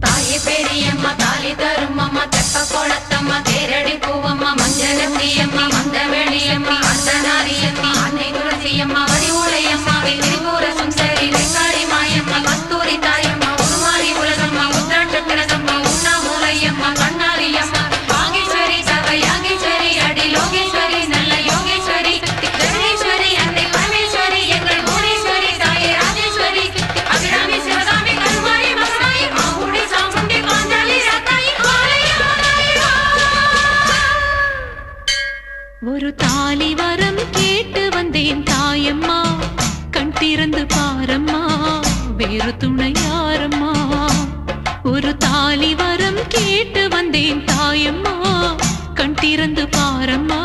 தாயே பெரியம்மா தாலி தரும் அம்மா தெப்ப கோலத்தம்மா தேரடி பூவம்மா மஞ்சளத்தியம்மா மந்த வெளியம்மா அர்த்தநாரியம்மா அன்னை துளசியம்மா வடிவுளையம்மா திரிபுர சுந்தரி வெங்காரி மாயம்மா கஸ்தூரி தாயம்மா உருமாறி உலகம்மா உத்ராட்சக்கரசம்மா உண்ணாமூலையம்மா கண்ணாரியம்மா வாகேஸ்வரி சகயாகேஸ்வரி அடி லோகேஸ்வரி நல்ல யோகேஸ்வரி ஜெகதீஸ்வரி அன்னை பரமேஸ்வரி எங்கள் புவனேஸ்வரி தாயே ராஜேஸ்வரி அபிராமி சிவகாமி கருமாரி மகனாயி மாமுடி சாமுண்டி பாஞ்சாலி ரத்தாயி ஒரு தாலி வரம் கேட்டு வந்தேன் தாயம்மா கண் திறந்து பாரம்மா வேறு துணை யாரம்மா ஒரு தாலி வரம் கேட்டு வந்தேன் தாயம்மா கண் திறந்து பாரம்மா